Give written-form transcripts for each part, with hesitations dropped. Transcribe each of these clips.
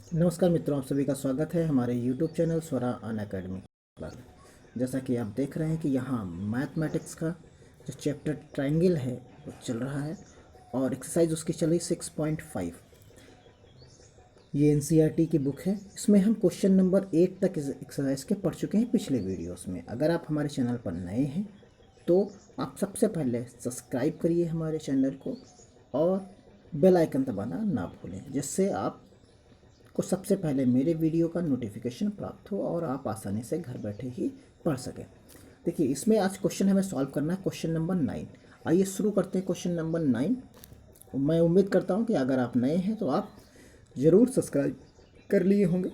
नमस्कार मित्रों, आप सभी का स्वागत है हमारे YouTube चैनल स्वरा अनअकैडमी पर। जैसा कि आप देख रहे हैं कि यहाँ मैथमेटिक्स का जो चैप्टर ट्रायंगल है वो चल रहा है और एक्सरसाइज उसकी चली 6.5। ये NCERT की बुक है। इसमें हम क्वेश्चन नंबर 8 तक इस एक्सरसाइज के पढ़ चुके हैं पिछले वीडियोस में। अगर आप हमारे चैनल पर नए हैं तो आप सबसे पहले सब्सक्राइब करिए हमारे चैनल को और बेल आइकन दबाना ना भूलें, जिससे आप को सबसे पहले मेरे वीडियो का नोटिफिकेशन प्राप्त हो और आप आसानी से घर बैठे ही पढ़ सकें। देखिए, इसमें आज क्वेश्चन हमें सॉल्व करना है, क्वेश्चन नंबर 9। आइए शुरू करते हैं क्वेश्चन नंबर 9। मैं उम्मीद करता हूं कि अगर आप नए हैं तो आप ज़रूर सब्सक्राइब कर लिए होंगे।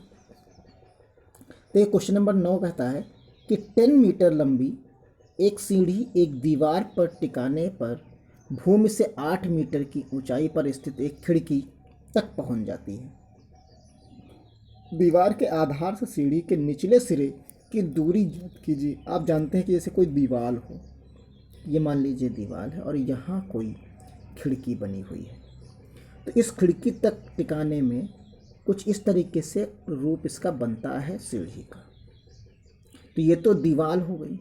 तो ये क्वेश्चन नंबर 9 कहता है कि 10 मीटर लंबी एक सीढ़ी एक दीवार पर टिकाने पर भूमि से 8 मीटर की ऊंचाई पर स्थित एक खिड़की तक पहुंच जाती है। दीवार के आधार से सीढ़ी के निचले सिरे की दूरी ज्ञात कीजिए। आप जानते हैं कि जैसे कोई दीवार हो, ये मान लीजिए दीवार है और यहाँ कोई खिड़की बनी हुई है, तो इस खिड़की तक टिकाने में कुछ इस तरीके से रूप इसका बनता है सीढ़ी का। तो ये तो दीवार हो गई।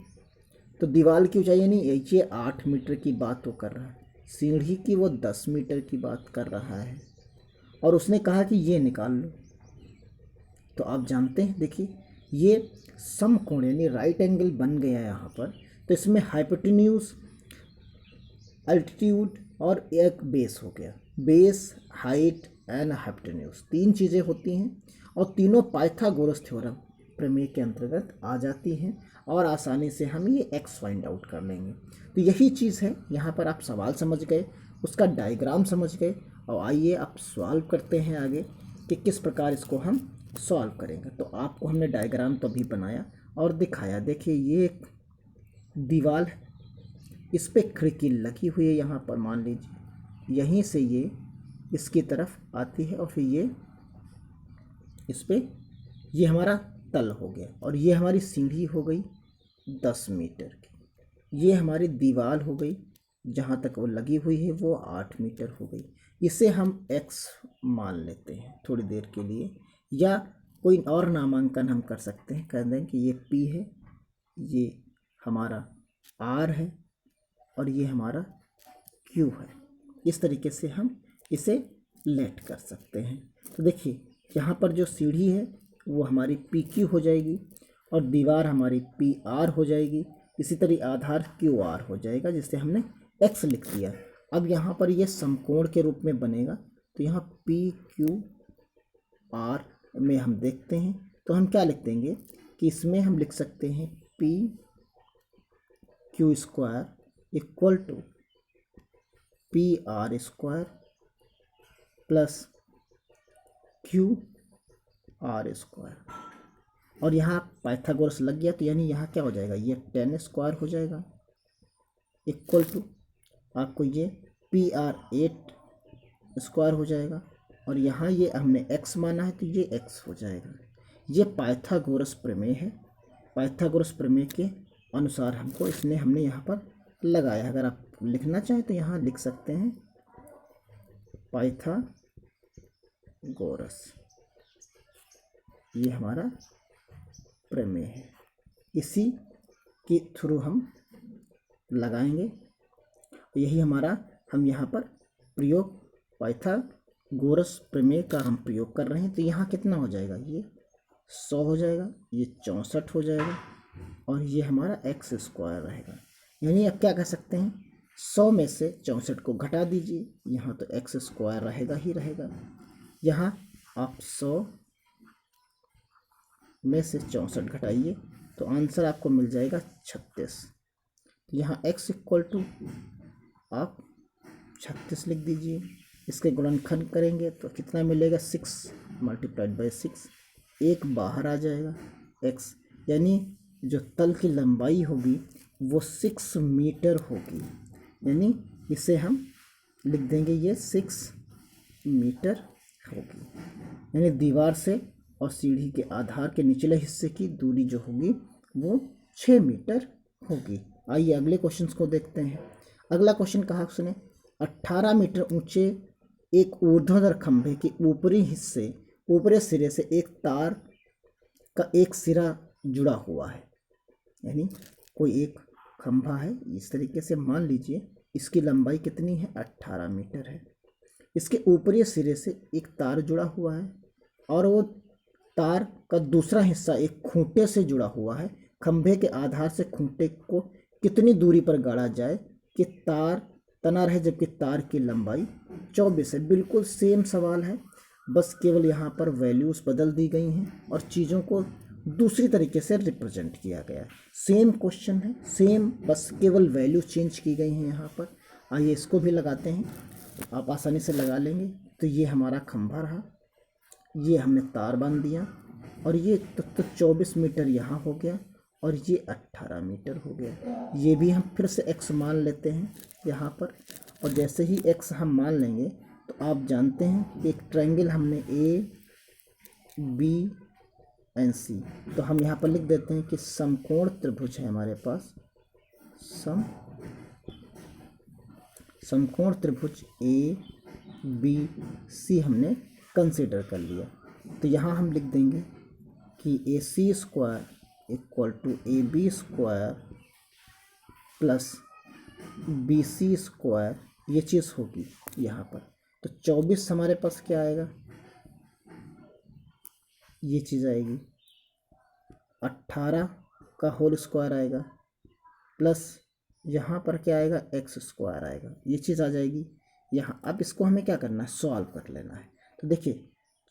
तो दीवार की ऊंचाई यानी ये 8 मीटर की बात वो कर रहा है, सीढ़ी की वो 10 मीटर की बात कर रहा है और उसने कहा कि ये निकाल लो। तो आप जानते हैं, देखिए ये समकोण यानी राइट एंगल बन गया यहाँ पर। तो इसमें हाइपोटेन्यूज, अल्टीट्यूड और एक बेस हो गया। बेस, हाइट एंड हाइपोटेन्यूज 3 चीज़ें होती हैं और तीनों पाइथागोरस थ्योरम प्रमेय के अंतर्गत आ जाती हैं और आसानी से हम ये एक्स फाइंड आउट कर लेंगे। तो यही चीज़ है यहाँ पर। आप सवाल समझ गए, उसका डायग्राम समझ गए और आइए आप सॉल्व करते हैं आगे कि किस प्रकार इसको हम सॉल्व करेंगे। तो आपको हमने डायग्राम तो अभी बनाया और दिखाया। देखिए ये एक दीवार है, इस पे खिड़की लगी हुई है। यहाँ पर मान लीजिए यहीं से ये इसकी तरफ आती है और फिर ये इस पे, ये हमारा तल हो गया और ये हमारी सीढ़ी हो गई 10 मीटर की। ये हमारी दीवार हो गई, जहाँ तक वो लगी हुई है वो 8 मीटर हो गई। इसे हम x मान लेते हैं थोड़ी देर के लिए, या कोई और नामांकन हम कर सकते हैं। कह दें कि ये p है, ये हमारा r है और ये हमारा q है। इस तरीके से हम इसे लेट कर सकते हैं। तो देखिए यहाँ पर जो सीढ़ी है वो हमारी PQ हो जाएगी और दीवार हमारी PR हो जाएगी। इसी तरह आधार QR हो जाएगा, जिससे हमने x लिख दिया। अब यहाँ पर ये समकोण के रूप में बनेगा। तो यहाँ PQR में हम देखते हैं तो हम क्या लिख देंगे कि इसमें हम लिख सकते हैं PQ square equal to PR square plus QR square. और यहाँ पाइथागोरस लग गया तो यानी यहाँ क्या हो जाएगा, ये 10 स्क्वायर हो जाएगा इक्वल टू आपको ये PR 8 स्क्वायर हो जाएगा और यहाँ ये हमने x माना है तो ये x हो जाएगा। ये पाइथागोरस प्रमेय है। पाइथागोरस प्रमेय के अनुसार हमको इसने हमने यहाँ पर लगाया। अगर आप लिखना चाहें तो यहाँ लिख सकते हैं पाइथागोरस, ये हमारा प्रमेय है। इसी के थ्रू हम लगाएंगे। यही हमारा हम यहाँ पर प्रयोग पाइथागोरस प्रमेय का हम प्रयोग कर रहे हैं। तो यहाँ कितना हो जाएगा, ये 100 हो जाएगा, ये 64 हो जाएगा और ये हमारा x स्क्वायर रहेगा। यानी आप क्या कह सकते हैं, 100 में से 64 को घटा दीजिए, यहाँ तो x स्क्वायर रहेगा ही रहेगा। यहाँ आप 100 में से 64 घटाइए तो आंसर आपको मिल जाएगा 36। यहाँ x इक्वल टू आप 36 लिख दीजिए। इसके गुणनखंड करेंगे तो कितना मिलेगा, 6 मल्टीप्लाइड बाई 6, एक बाहर आ जाएगा x, यानी जो तल की लंबाई होगी वो 6 मीटर होगी। यानी इसे हम लिख देंगे ये 6 मीटर होगी। यानी दीवार से और सीढ़ी के आधार के निचले हिस्से की दूरी जो होगी वो 6 मीटर होगी। आइए अगले क्वेश्चन को देखते हैं। अगला क्वेश्चन कहा सुने, 18 मीटर ऊंचे एक ऊर्ध्वाधर खंभे के ऊपरी हिस्से ऊपरी सिरे से एक तार का एक सिरा जुड़ा हुआ है, यानी कोई एक खंभा है, इस तरीके से मान लीजिए इसकी लंबाई कितनी है 18 मीटर है। इसके ऊपरी सिरे से एक तार जुड़ा हुआ है और वो तार का दूसरा हिस्सा एक खूंटे से जुड़ा हुआ है। खंभे के आधार से खूंटे को कितनी दूरी पर गाड़ा जाए कि तार तना रहे, जबकि तार की लंबाई 24 है। बिल्कुल सेम सवाल है, बस केवल यहाँ पर वैल्यूज़ बदल दी गई हैं और चीज़ों को दूसरी तरीके से रिप्रेजेंट किया गया है। सेम क्वेश्चन है, सेम, बस केवल वैल्यू चेंज की गई हैं यहाँ पर। आइए इसको भी लगाते हैं, आप आसानी से लगा लेंगे। तो ये हमारा खंभा रहा, ये हमने तार बांध दिया और ये तो 24 मीटर यहाँ हो गया और ये 18 मीटर हो गया। ये भी हम फिर से x मान लेते हैं यहाँ पर, और जैसे ही x हम मान लेंगे तो आप जानते हैं कि एक ट्रायंगल हमने A, B एंड C, तो हम यहाँ पर लिख देते हैं कि समकोण त्रिभुज है हमारे पास। समकोण त्रिभुज A, B, C हमने कंसीडर कर लिया। तो यहाँ हम लिख देंगे कि AC square equal to AB square plus BC square, ये चीज़ होगी यहाँ पर। तो 24 हमारे पास क्या आएगा, ये चीज़ आएगी 18 का होल स्क्वायर आएगा प्लस यहाँ पर क्या आएगा x स्क्वायर आएगा, ये चीज़ आ जाएगी यहाँ। अब इसको हमें क्या करना है, सॉल्व कर लेना है। तो देखिए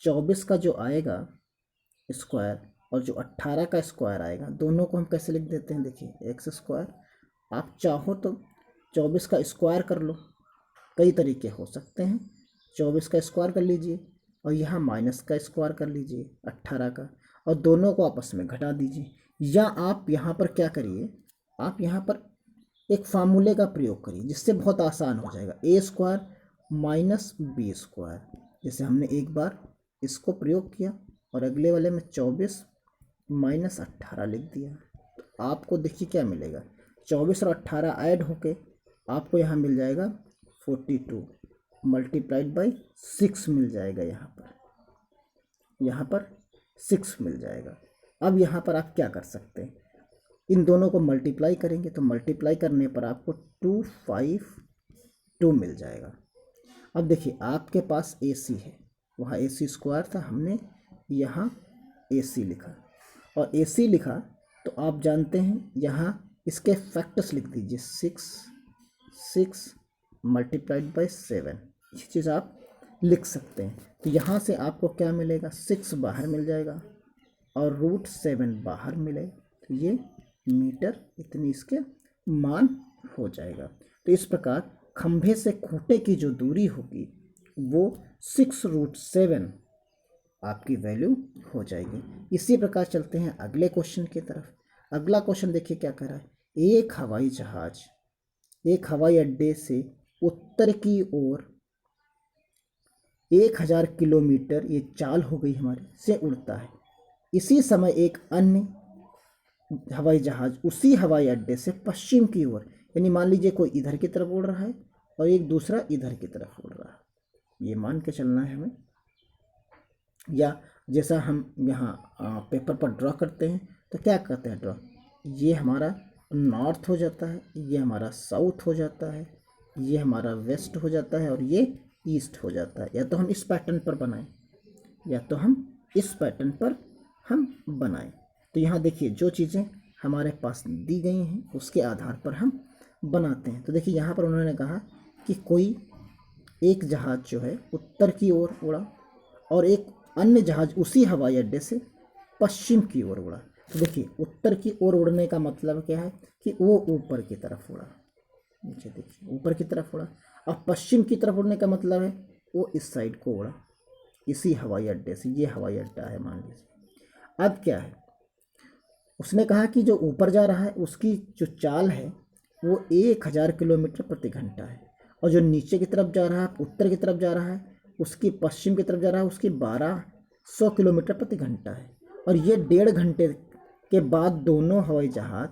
24 का जो आएगा स्क्वायर और जो 18 का स्क्वायर आएगा, दोनों को हम कैसे लिख देते हैं, देखिए x स्क्वायर, आप चाहो तो 24 का स्क्वायर कर लो, कई तरीके हो सकते हैं। 24 का स्क्वायर कर लीजिए और यहाँ माइनस का स्क्वायर कर लीजिए 18 का, और दोनों को आपस में घटा दीजिए। या आप यहाँ पर क्या करिए, आप यहाँ पर एक फार्मूले का प्रयोग करिए जिससे बहुत आसान हो जाएगा, ए स्क्वायर माइनस बी स्क्वायर। जैसे हमने एक बार इसको प्रयोग किया और अगले वाले में 24 माइनस 18 लिख दिया, तो आपको देखिए क्या मिलेगा, 24 और 18 ऐड होके आपको यहाँ मिल जाएगा 42 मल्टीप्लाइड बाई 6 मिल जाएगा, यहाँ पर 6 मिल जाएगा। अब यहाँ पर आप क्या कर सकते हैं, इन दोनों को मल्टीप्लाई करेंगे तो मल्टीप्लाई करने पर आपको 252 मिल जाएगा। अब देखिए आपके पास AC है, वहाँ AC स्क्वायर था, हमने यहाँ AC लिखा, और AC लिखा तो आप जानते हैं यहाँ इसके फैक्टर्स लिख दीजिए, 6 मल्टीप्लाइड बाई 7, ये चीज़ आप लिख सकते हैं। तो यहाँ से आपको क्या मिलेगा, 6 बाहर मिल जाएगा और √7 बाहर मिलेगा, तो ये मीटर इतनी इसके मान हो जाएगा। तो इस प्रकार खंभे से खूंटे की जो दूरी होगी वो 6√7 आपकी वैल्यू हो जाएगी। इसी प्रकार चलते हैं अगले क्वेश्चन की तरफ। अगला क्वेश्चन देखिए क्या कह रहा है, एक हवाई जहाज एक हवाई अड्डे से उत्तर की ओर 1000 किलोमीटर, ये चाल हो गई हमारी, से उड़ता है। इसी समय एक अन्य हवाई जहाज उसी हवाई अड्डे से पश्चिम की ओर, यानी मान लीजिए कोई इधर की तरफ उड़ रहा है और एक दूसरा इधर की तरफ उड़ रहा है, ये मान के चलना है हमें। या जैसा हम यहाँ पेपर पर ड्रॉ करते हैं तो क्या करते हैं ड्रॉ, ये हमारा नॉर्थ हो जाता है, ये हमारा साउथ हो जाता है, ये हमारा वेस्ट हो जाता है और ये ईस्ट हो जाता है। या तो हम इस पैटर्न पर बनाएं या तो हम इस पैटर्न पर हम बनाएं। तो यहाँ देखिए जो चीज़ें हमारे पास दी गई हैं उसके आधार पर हम बनाते हैं। तो देखिए यहाँ पर उन्होंने कहा कि कोई एक जहाज़ जो है उत्तर की ओर उड़ा और एक अन्य जहाज़ उसी हवाई अड्डे से पश्चिम की ओर उड़ा। तो देखिए उत्तर की ओर उड़ने का मतलब क्या है कि वो ऊपर की तरफ उड़ा, नीचे देखिए ऊपर की तरफ उड़ा, और पश्चिम की तरफ उड़ने का मतलब है वो इस साइड को उड़ा, इसी हवाई अड्डे से, ये हवाई अड्डा है मान लीजिए। अब क्या है, उसने कहा कि जो ऊपर जा रहा है उसकी जो चाल है वो 1000 किलोमीटर प्रति घंटा है, और जो नीचे की तरफ जा रहा है, उत्तर की तरफ जा रहा है, उसकी पश्चिम की तरफ जा रहा है, उसकी 1200 किलोमीटर प्रति घंटा है। और ये 1.5 घंटे के बाद दोनों हवाई जहाज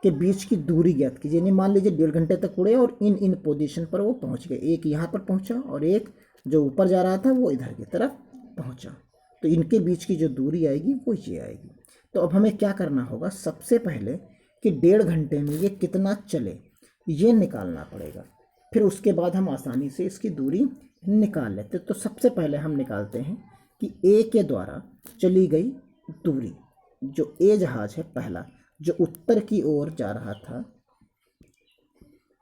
के बीच की दूरी ज्ञात कीजिए। यानी मान लीजिए 1.5 घंटे तक उड़े और इन पोजीशन पर वो पहुंच गए, एक यहाँ पर पहुंचा और एक जो ऊपर जा रहा था वो इधर की तरफ पहुंचा। तो इनके बीच की जो दूरी आएगी वो ये आएगी। तो अब हमें क्या करना होगा, सबसे पहले कि 1.5 घंटे में ये कितना चले ये निकालना पड़ेगा। फिर उसके बाद हम आसानी से इसकी दूरी निकाल लेते। तो सबसे पहले हम निकालते हैं कि ए के द्वारा चली गई दूरी, जो ए जहाज है पहला, जो उत्तर की ओर जा रहा था,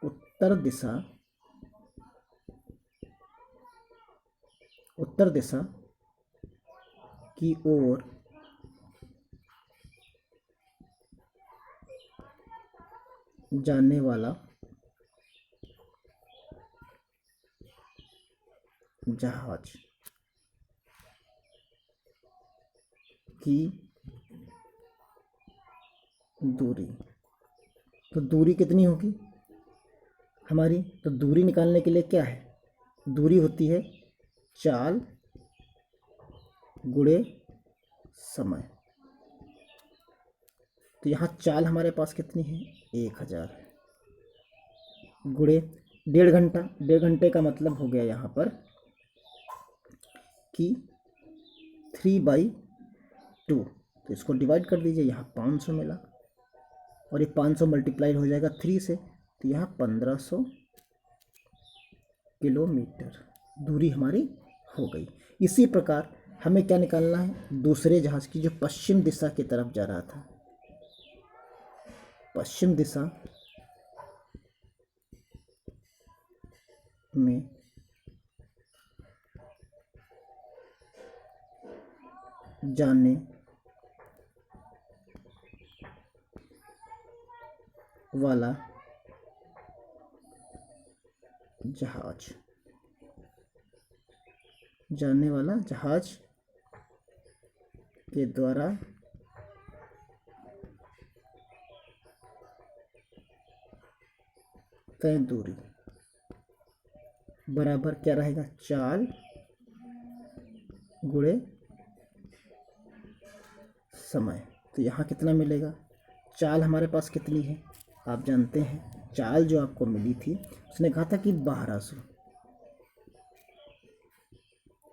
उत्तर दिशा की ओर जाने वाला जहाज की दूरी, तो दूरी कितनी होगी हमारी, तो दूरी निकालने के लिए क्या है, दूरी होती है चाल गुणे समय। तो यहाँ चाल हमारे पास कितनी है 1000 गुणे 1.5 घंटा। 1.5 घंटे का मतलब हो गया यहाँ पर कि 3/2। तो इसको डिवाइड कर दीजिए, यहाँ 500 मिला और ये 500 मल्टीप्लाई हो जाएगा 3 से, तो यहाँ 1500 किलोमीटर दूरी हमारी हो गई। इसी प्रकार हमें क्या निकालना है, दूसरे जहाज की जो पश्चिम दिशा की तरफ जा रहा था, पश्चिम दिशा में जाने वाला जहाज के द्वारा तय दूरी बराबर क्या रहेगा, चाल गुणे समय। तो यहाँ कितना मिलेगा, चाल हमारे पास कितनी है आप जानते हैं, चाल जो आपको मिली थी उसने कहा था कि 1200,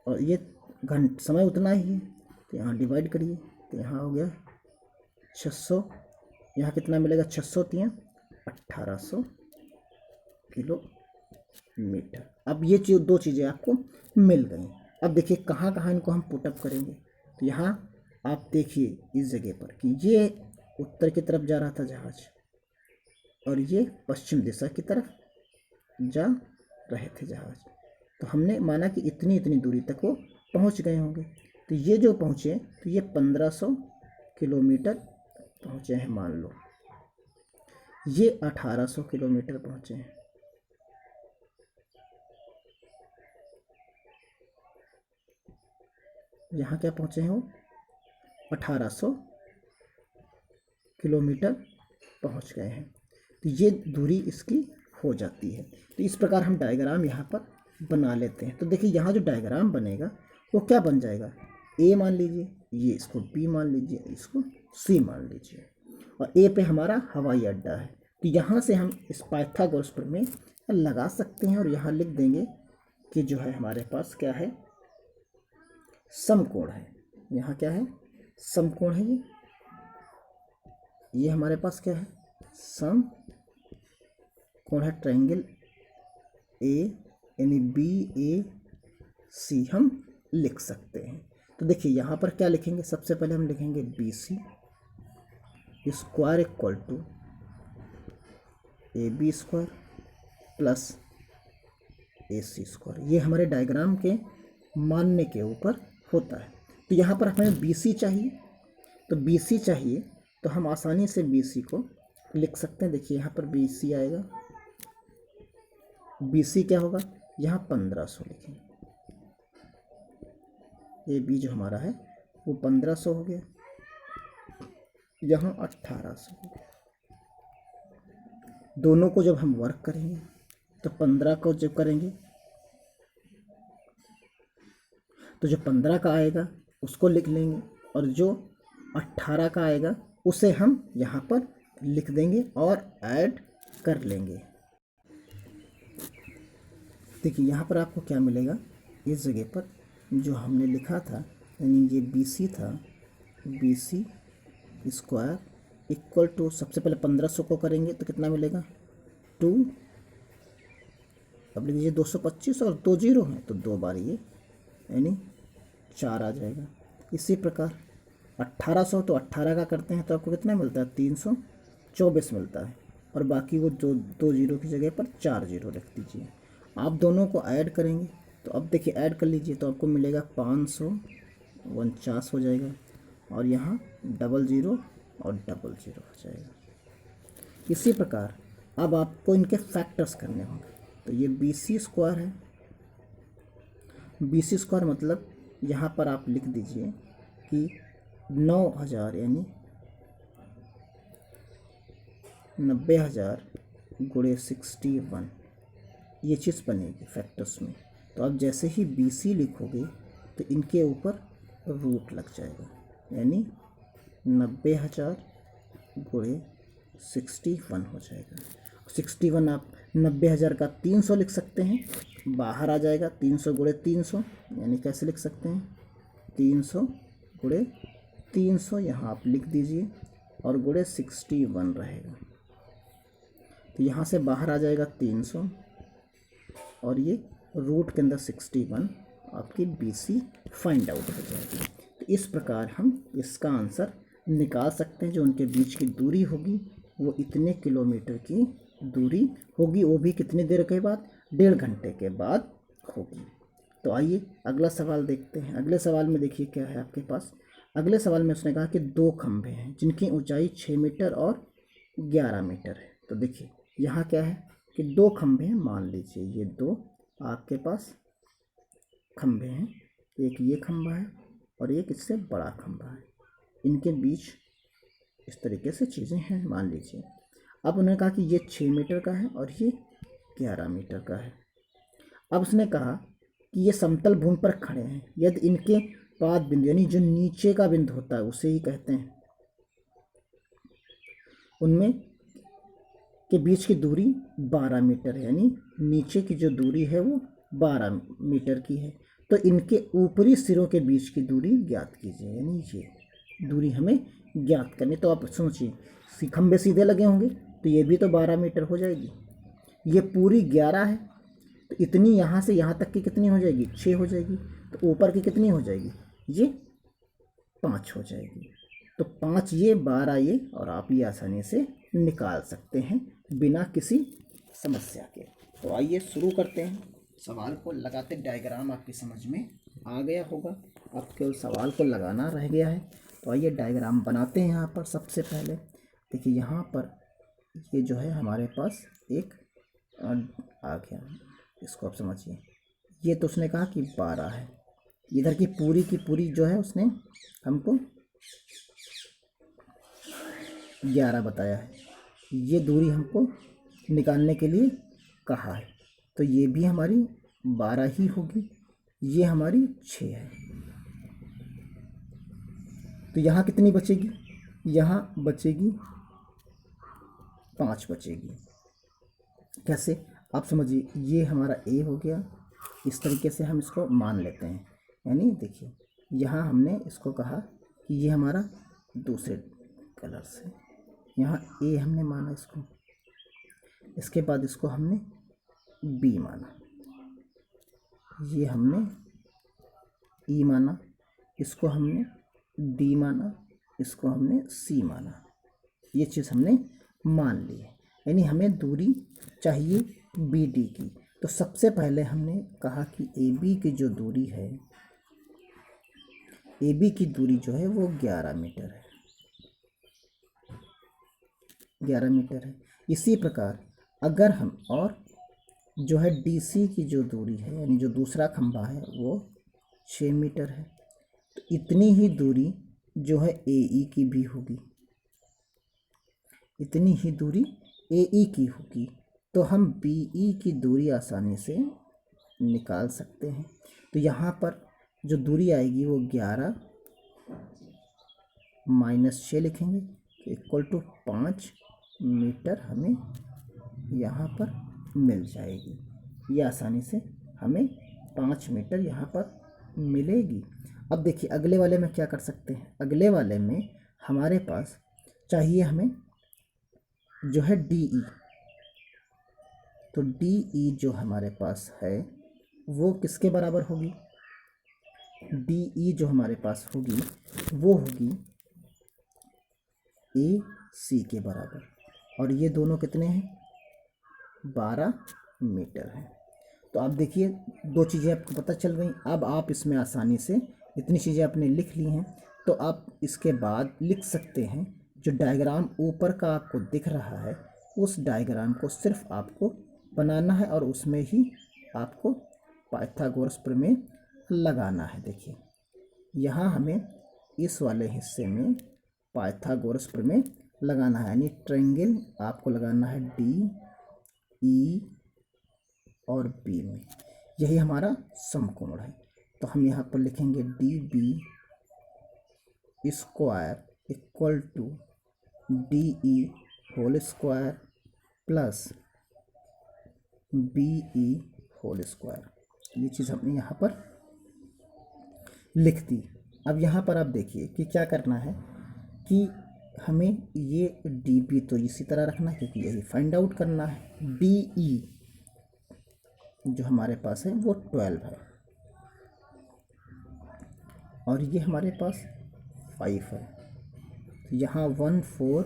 और ये समय उतना ही है, तो यहाँ डिवाइड करिए, तो यहाँ हो गया 600, यहाँ कितना मिलेगा 600 3 1800 किलोमीटर। अब ये दो चीज़ें आपको मिल गई। अब देखिए कहाँ कहाँ इनको हम पुटअप करेंगे। तो यहाँ आप देखिए इस जगह पर कि ये उत्तर की तरफ जा रहा था जहाज और ये पश्चिम दिशा की तरफ जा रहे थे जहाज। तो हमने माना कि इतनी इतनी दूरी तक वो पहुंच गए होंगे। तो ये जो पहुंचे तो ये 1500 किलोमीटर पहुंचे हैं मान लो, ये 1800 किलोमीटर पहुंचे हैं। यहाँ क्या पहुंचे हैं वो 1800 किलोमीटर पहुंच गए हैं। तो ये दूरी इसकी हो जाती है। तो इस प्रकार हम डायग्राम यहाँ पर बना लेते हैं। तो देखिए यहाँ जो डायग्राम बनेगा वो क्या बन जाएगा, ए मान लीजिए, ये इसको बी मान लीजिए, इसको सी मान लीजिए, और ए पे हमारा हवाई अड्डा है। तो यहाँ से हम इस पाइथागोरस प्रमेय लगा सकते हैं और यहाँ लिख देंगे कि जो है हमारे पास क्या है, समकोण है। यहाँ क्या है, समकोण है। ये हमारे पास क्या है, समकोण है, ट्रायंगल ए यानी बी ए सी हम लिख सकते हैं। तो देखिए यहाँ पर क्या लिखेंगे, सबसे पहले हम लिखेंगे B C square equal to A B square plus A C square. ये हमारे डायग्राम के मानने के ऊपर होता है। तो यहाँ पर हमें बी सी चाहिए, तो बी सी चाहिए तो हम आसानी से बी सी को लिख सकते हैं। देखिए यहाँ पर बी सी आएगा, बी सी क्या होगा, यहाँ 1500 लिखेंगे, ये बी जो हमारा है वो 1500 हो गया, यहाँ 1800 हो गया। दोनों को जब हम वर्क करेंगे तो 15 को जब करेंगे तो जो 15 का आएगा उसको लिख लेंगे और जो 18 का आएगा उसे हम यहाँ पर लिख देंगे और ऐड कर लेंगे। देखिए यहाँ पर आपको क्या मिलेगा, इस जगह पर जो हमने लिखा था यानी ये बी सी था, B C square equal to, सबसे पहले 1500 को करेंगे तो कितना मिलेगा 2, अब लिख लीजिए 225 और 2 जीरो हैं तो 2 बार ये यानी 4 आ जाएगा। इसी प्रकार 1800 तो 18 का करते हैं तो आपको कितना मिलता है 324 मिलता है, और बाकी वो दो जीरो की जगह पर 4 जीरो रख दीजिए। आप दोनों को ऐड करेंगे तो अब देखिए ऐड कर लीजिए तो आपको मिलेगा 549 हो जाएगा, और यहाँ डबल ज़ीरो और डबल ज़ीरो हो जाएगा। इसी प्रकार अब आपको इनके फैक्टर्स करने होंगे। तो ये बी सी स्क्वायर है, बी सी स्क्वायर मतलब यहाँ पर आप लिख दीजिए कि 9000 यानी 90,000 गुणे 61, ये चीज़ बनेगी फैक्टर्स में। तो आप जैसे ही बी सी लिखोगे तो इनके ऊपर रूट लग जाएगा, यानी 90,000 गुणे 61 हो जाएगा। 61 आप 90,000 का 300 लिख सकते हैं, बाहर आ जाएगा 300 गुणे 300, यानी कैसे लिख सकते हैं 300 गुणे 300 यहाँ आप लिख दीजिए, और गुणे 61 रहेगा। तो यहाँ से बाहर आ जाएगा 300 और ये रूट के अंदर 61, आपकी बी सी फाइंड आउट हो जाएगी। तो इस प्रकार हम इसका आंसर निकाल सकते हैं। जो उनके बीच की दूरी होगी वो इतने किलोमीटर की दूरी होगी, वो भी कितनी देर के बाद 1.5 घंटे के बाद होगी। तो आइए अगला सवाल देखते हैं। अगले सवाल में देखिए क्या है आपके पास। अगले सवाल में उसने कहा कि 2 खंभे हैं जिनकी ऊंचाई 6 मीटर और 11 मीटर है। तो देखिए यहाँ क्या है कि 2 खंभे हैं, मान लीजिए ये 2 आपके पास खंभे हैं, एक ये खंभा है और एक इससे बड़ा खंभा है, इनके बीच इस तरीके से चीज़ें हैं मान लीजिए। अब उन्होंने कहा कि ये 6 मीटर का है और ये 11 मीटर का है। अब उसने कहा कि ये समतल भूमि पर खड़े हैं यदि इनके पाद बिंदु यानी जो नीचे का बिंदु होता है उसे ही कहते हैं, उनमें के बीच की दूरी 12 मीटर है, यानी नीचे की जो दूरी है वो 12 मीटर की है। तो इनके ऊपरी सिरों के बीच की दूरी ज्ञात कीजिए, यानी ये दूरी हमें ज्ञात करनी। तो आप सोचिए खंभे सीधे लगे होंगे तो ये भी तो 12 मीटर हो जाएगी, ये पूरी 11 है तो इतनी यहाँ से यहाँ तक की कितनी हो जाएगी 6 हो जाएगी, तो ऊपर की कितनी हो जाएगी ये 5 हो जाएगी। तो 5 ये 12 ये, और आप ये आसानी से निकाल सकते हैं बिना किसी समस्या के। तो आइए शुरू करते हैं। सवाल को लगाते डायग्राम आपकी समझ में आ गया होगा, अब केवल सवाल को लगाना रह गया है। तो आइए डायग्राम बनाते हैं। यहाँ पर सबसे पहले देखिए यहाँ पर ये जो है हमारे पास एक आ गया, इसको आप समझिए। ये तो उसने कहा कि 12 है, इधर की पूरी जो है उसने हमको 11 बताया है, ये दूरी हमको निकालने के लिए कहा है। तो ये भी हमारी 12 ही होगी, ये हमारी 6 है। तो यहाँ कितनी बचेगी, यहाँ बचेगी 5 बचेगी। कैसे आप समझिए, ये हमारा ए हो गया, इस तरीके से हम इसको मान लेते हैं। यानी देखिए यहाँ हमने इसको कहा कि ये हमारा दूसरे कलर से, यहाँ ए हमने माना इसको, इसके बाद इसको हमने बी माना, ये हमने ई माना, इसको हमने डी माना, इसको हमने सी माना, ये चीज़ हमने मान ली है। यानी हमें दूरी चाहिए बी डी की। तो सबसे पहले हमने कहा कि ए बी की जो दूरी है, ए बी की दूरी जो है वो 11 मीटर है, 11 मीटर है। इसी प्रकार अगर हम और जो है डी सी की जो दूरी है यानी जो दूसरा खंभा है वो 6 मीटर है, तो इतनी ही दूरी जो है ए ई की भी होगी, इतनी ही दूरी ए ई की होगी। तो हम बी ई की दूरी आसानी से निकाल सकते हैं। तो यहाँ पर जो दूरी आएगी वो 11 माइनस 6 लिखेंगे इक्वल टू 5 मीटर हमें यहाँ पर मिल जाएगी। ये आसानी से हमें 5 मीटर यहाँ पर मिलेगी। अब देखिए अगले वाले में क्या कर सकते हैं, अगले वाले में हमारे पास चाहिए हमें जो है डी ई। तो डी ई जो हमारे पास है वो किसके बराबर होगी, डी ई जो हमारे पास होगी वो होगी ए सी के बराबर, और ये दोनों कितने हैं, 12 मीटर हैं। तो आप देखिए दो चीज़ें आपको पता चल गई। अब आप इसमें आसानी से इतनी चीज़ें आपने लिख ली हैं, तो आप इसके बाद लिख सकते हैं जो डायग्राम ऊपर का आपको दिख रहा है उस डायग्राम को सिर्फ आपको बनाना है और उसमें ही आपको पाइथागोरस प्रमेय लगाना है। देखिए यहाँ हमें इस वाले हिस्से में पाइथागोरस प्रमेय लगाना है, यानी ट्रायंगल आपको लगाना है डी ई और बी में, यही हमारा समकोण है। तो हम यहाँ पर लिखेंगे D B square equal to D E whole square plus B E whole square. ये चीज़ हमने यहाँ पर लिख दी। अब यहाँ पर आप देखिए कि क्या करना है कि हमें ये डी बी तो इसी तरह रखना है क्योंकि यही फाइंड आउट करना है। डी ई जो हमारे पास है वो 12 है और ये हमारे पास 5 है। तो यहाँ 1 4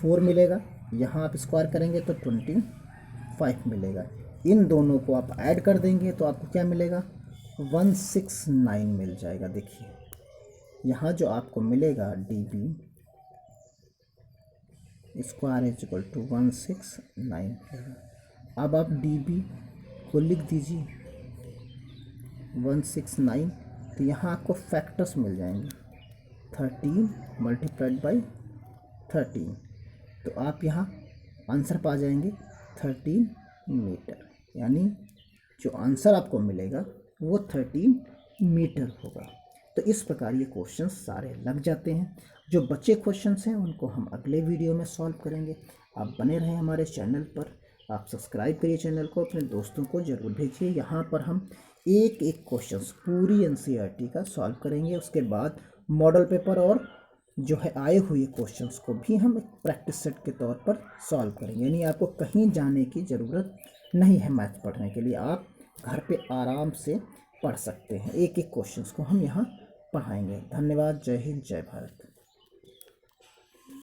4 मिलेगा, यहाँ आप स्क्वायर करेंगे तो 25 मिलेगा। इन दोनों को आप ऐड कर देंगे तो आपको क्या मिलेगा, 169 मिल जाएगा। देखिए यहाँ जो आपको मिलेगा D B square is equal to 169। अब आप डी बी को लिख दीजिए 169, तो यहाँ आपको फैक्टर्स मिल जाएंगे 13 मल्टीप्लाइड बाई 13, तो आप यहाँ आंसर पा जाएंगे 13 मीटर, यानी जो आंसर आपको मिलेगा वो 13 मीटर होगा। तो इस प्रकार ये क्वेश्चंस सारे लग जाते हैं। जो बचे क्वेश्चंस हैं उनको हम अगले वीडियो में सॉल्व करेंगे। आप बने रहें हमारे चैनल पर, आप सब्सक्राइब करिए चैनल को, अपने दोस्तों को ज़रूर भेजिए। यहाँ पर हम एक एक क्वेश्चंस पूरी एनसीईआरटी का सॉल्व करेंगे, उसके बाद मॉडल पेपर और जो है आए हुए क्वेश्चंस को भी हम प्रैक्टिस सेट के तौर पर सॉल्व करेंगे। यानी आपको कहीं जाने की ज़रूरत नहीं है मैथ पढ़ने के लिए, आप घर पे आराम से पढ़ सकते हैं। एक एक क्वेश्चंस को हम यहाँ पढ़ाएंगे। धन्यवाद। जय हिंद, जय भारत।